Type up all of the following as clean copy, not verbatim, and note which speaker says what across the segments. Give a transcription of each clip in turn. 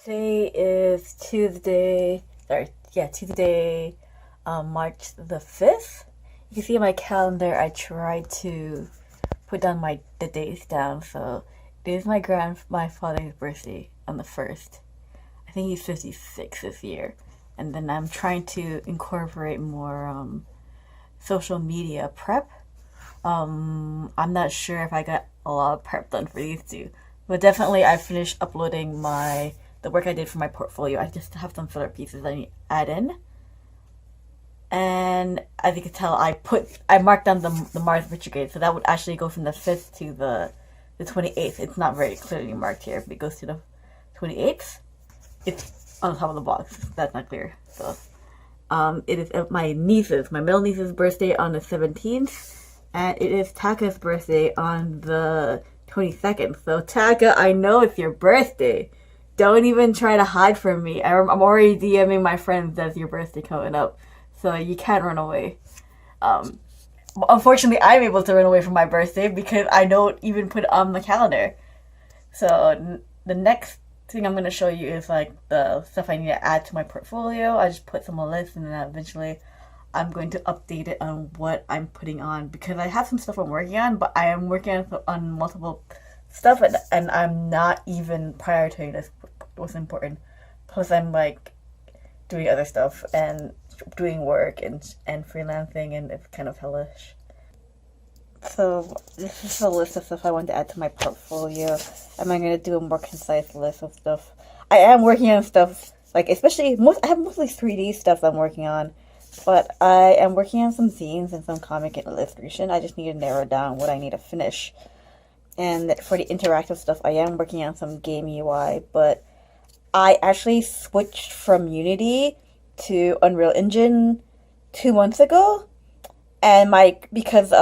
Speaker 1: Today is Tuesday, Tuesday, March the 5th. You can see on my calendar, I tried to put down the dates down. So it is my father's birthday on the 1st. I think he's 56 this year. And then I'm trying to incorporate more social media prep. I'm not sure if I got a lot of prep done for these two, but definitely I finished uploading the work I did for my portfolio. I just have some filler pieces I need to add in. And as you can tell, I marked down the Mars retrograde, so that would actually go from the 5th to the 28th. It's not very clearly marked here, but it goes to the 28th. It's on the top of the box. That's not clear. So it is my middle niece's birthday on the 17th, and it is Taka's birthday on the 22nd. So Taka, I know it's your birthday. Don't even try to hide from me. I'm already DMing my friends that it's your birthday coming up, so you can't run away. Unfortunately, I'm able to run away from my birthday because I don't even put it on the calendar. So the next thing I'm going to show you is like the stuff I need to add to my portfolio. I just put some on a list, and then eventually I'm going to update it on what I'm putting on, because I have some stuff I'm working on, but I am working on multiple stuff, and I'm not even prioritizing this what's important. Plus I'm like doing other stuff and doing work and freelancing, and it's kind of hellish. So this is a list of stuff I want to add to my portfolio. Am I going to do a more concise list of stuff? I am working on stuff, like I have mostly 3D stuff I'm working on, but I am working on some zines and some comic illustration. I just need to narrow down what I need to finish. And for the interactive stuff, I am working on some game UI, but I actually switched from Unity to Unreal Engine 2 months ago, and because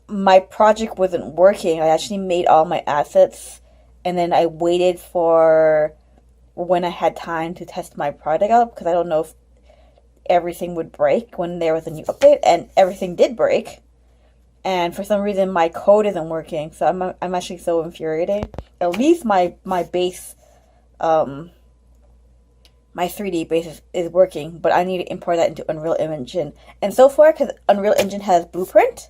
Speaker 1: my project wasn't working, I actually made all my assets, and then I waited for when I had time to test my project out, because I don't know if everything would break when there was a new update, and everything did break. And for some reason my code isn't working, so I'm actually so infuriated. At least my base, my 3D base is working, but I need to import that into Unreal Engine. And so far, because Unreal Engine has Blueprint,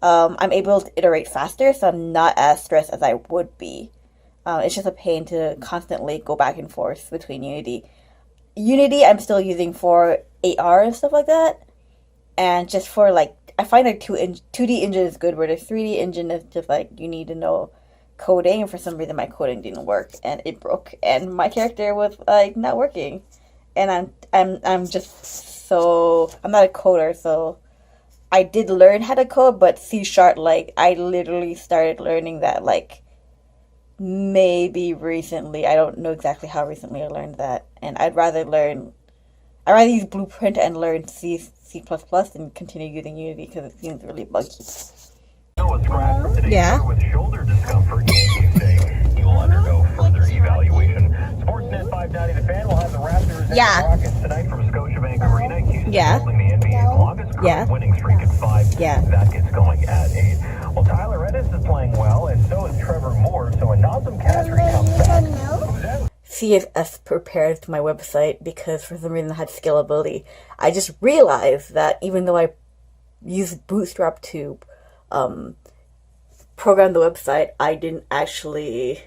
Speaker 1: I'm able to iterate faster, so I'm not as stressed as I would be. It's just a pain to constantly go back and forth between Unity. I'm still using for AR and stuff like that, and just for like, I find like 2D engine is good, where the 3D engine is just like, you need to know coding, and for some reason my coding didn't work, and it broke, and my character was like not working. And I'm just so, I'm not a coder, so I did learn how to code, but C#, like, I literally started learning that like maybe recently. I don't know exactly how recently I learned that, and I'd rather use Blueprint and learn C++ and continue using Unity, because it seems really buggy. Yeah. With shoulder discomfort, he will undergo further evaluation. Sportsnet 590 The Fan will have the Raptors and Rockets tonight from Scotiabank Arena. Houston holding the NBA's longest winning streak at 5. That gets going at 8. Well, Tyler Ennis is playing well, and so is Trevor Moore. So when Nazem Kadri comes back, CSS prepared to my website, because for some reason I had scalability. I just realized that even though I used Bootstrap to program the website, I didn't actually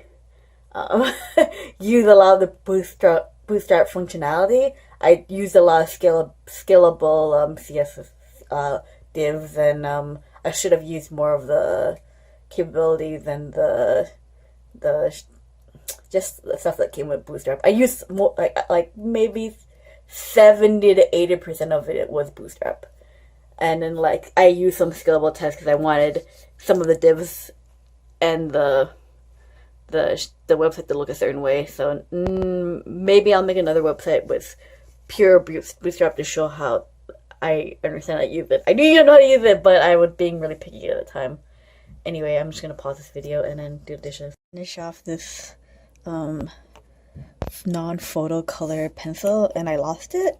Speaker 1: use a lot of the Bootstrap functionality. I used a lot of scalable CSS divs, and I should have used more of the capabilities and the just the stuff that came with Bootstrap. I used more, like maybe 70 to 80% of it was Bootstrap. And then like I used some scalable tests because I wanted some of the divs and the website to look a certain way. So maybe I'll make another website with pure Bootstrap to show how I understand how to use it. I do know how to use it, but I was being really picky at the time. Anyway, I'm just gonna pause this video and then do the dishes. Finish off this non-photo color pencil, and I lost it,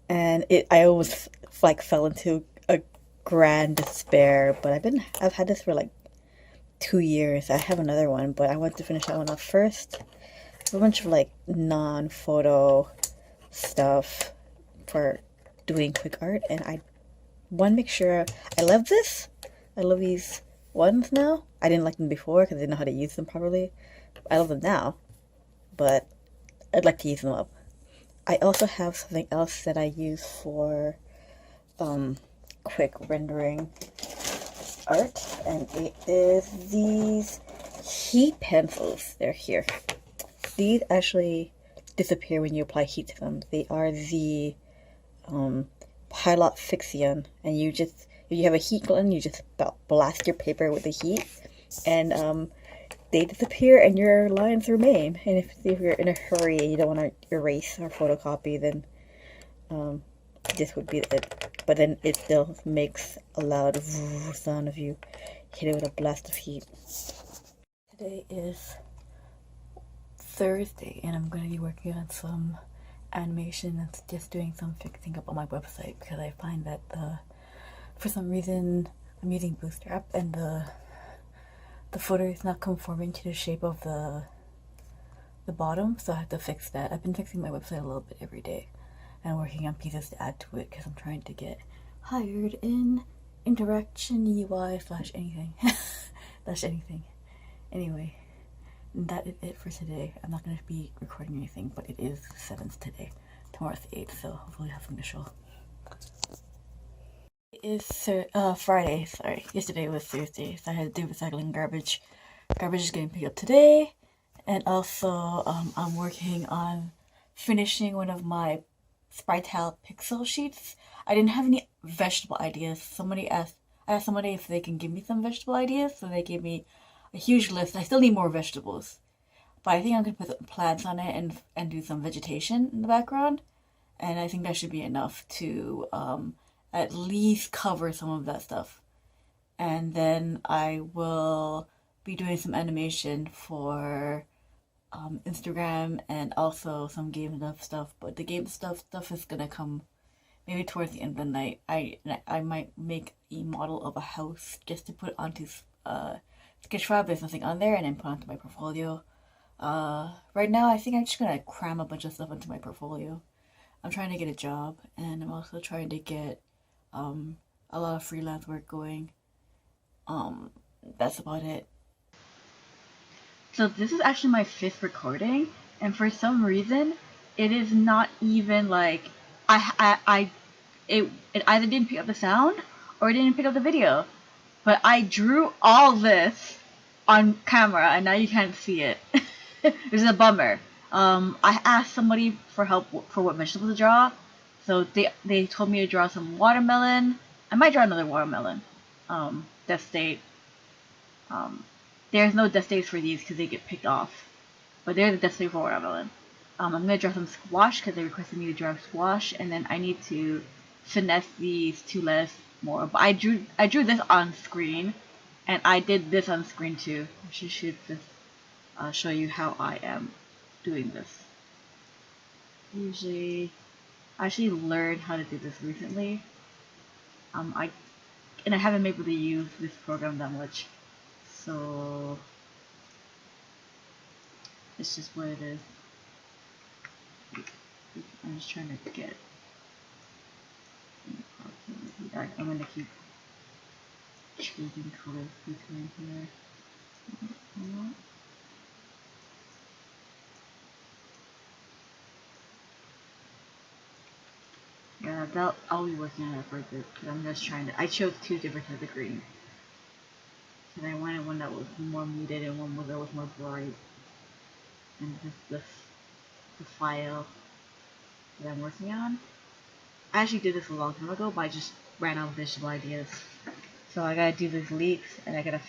Speaker 1: and I almost like fell into a grand despair. But I've had this for like 2 years. I have another one, but I want to finish that one off first. a bunch of like non-photo stuff for doing quick art, and I want to make sure I love this. I love these ones now. I didn't like them before because I didn't know how to use them properly. I love them now, but I'd like to use them up. I also have something else that I use for quick rendering art, and it is these heat pencils. They're here. These actually disappear when you apply heat to them. They are the Pilot Fixion, and you just, if you have a heat gun, you just blast your paper with the heat, and they disappear and your lines remain. And if you're in a hurry and you don't want to erase or photocopy, then this would be it. But then it still makes a loud sound if you hit it with a blast of heat. Today is Thursday, and I'm going to be working on some animation and just doing some fixing up on my website, because I find that for some reason I'm using Bootstrap and the footer is not conforming to the shape of the bottom, so I have to fix that. I've been fixing my website a little bit every day and working on pieces to add to it because I'm trying to get hired in interaction UI / anything / anything. Anyway, that is it for today. I'm not going to be recording anything, but it is the 7th today. Tomorrow's the 8th, so hopefully I have something to show. It is Friday, sorry. Yesterday was Thursday, so I had to do recycling garbage. Garbage is getting picked up today, and also I'm working on finishing one of my Sprytile pixel sheets. I didn't have any vegetable ideas. I asked somebody if they can give me some vegetable ideas, so they gave me a huge list. I still need more vegetables, but I think I'm gonna put some plants on it and do some vegetation in the background, and I think that should be enough to at least cover some of that stuff. And then I will be doing some animation for Instagram and also some game stuff, but the game stuff is gonna come maybe towards the end of the night. I might make a model of a house just to put onto Sketchfab. There's nothing on there, and then put onto my portfolio. Right now I think I'm just gonna cram a bunch of stuff into my portfolio. I'm trying to get a job, and I'm also trying to get a lot of freelance work going. That's about it. So this is actually my 5th recording, and for some reason, it is not even like it either didn't pick up the sound or it didn't pick up the video. But I drew all this on camera, and now you can't see it. Which is a bummer. I asked somebody for help for what vegetables to draw, so they told me to draw some watermelon. I might draw another watermelon. Death State. There's no death states for these because they get picked off, but there's a death state for watermelon. I'm gonna draw some squash because they requested me to draw squash, and then I need to finesse these 2 letters more. But I drew this on screen, and I did this on screen too. I should just show you how I am doing this. I actually learned how to do this recently. I haven't been able to use this program that much, so it's just what it is. I'm just trying to get. I'm gonna keep choosing colors between here. Yeah, I'll be working on it for a bit, because I'm just trying to. I chose 2 different types of green, and I wanted one that was more muted and one that was more bright. And this the file that I'm working on. I actually did this a long time ago, but I just ran out of visual ideas. So I gotta do these leaks, and I gotta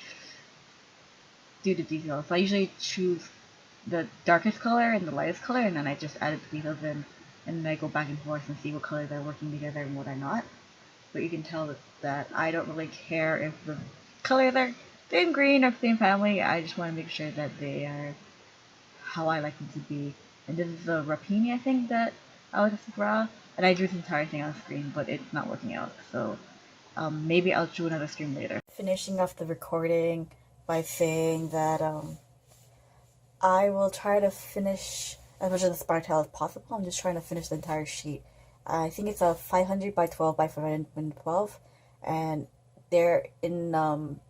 Speaker 1: do the details. So I usually choose the darkest color and the lightest color, and then I just add the details in, and then I go back and forth and see what colors are working together and what are not. But you can tell that I don't really care if the colors are same green or same family. I just want to make sure that they are how I like them to be. And this is the Rapini, I think, that I was to draw. And I drew this entire thing on screen, but it's not working out. So maybe I'll do another stream later. Finishing off the recording by saying that I will try to finish as much of the Spartel as possible. I'm just trying to finish the entire sheet. I think it's a 500 by 12 by 512, and they're in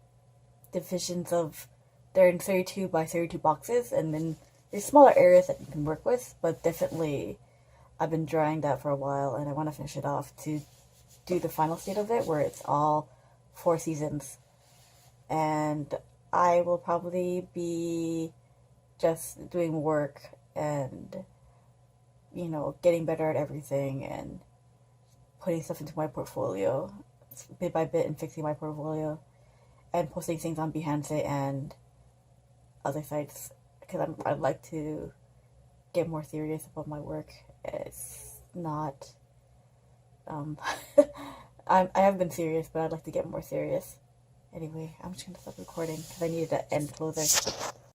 Speaker 1: divisions of, they're in 32 by 32 boxes, and then there's smaller areas that you can work with, but definitely I've been drawing that for a while, and I want to finish it off to do the final state of it, where it's all 4 seasons. And I will probably be just doing work and, getting better at everything and putting stuff into my portfolio bit by bit and fixing my portfolio and posting things on Behance and other sites because I'd like to get more serious about my work. It's not, um, I have been serious, but I'd like to get more serious. Anyway, I'm just gonna stop recording because I needed to end closer.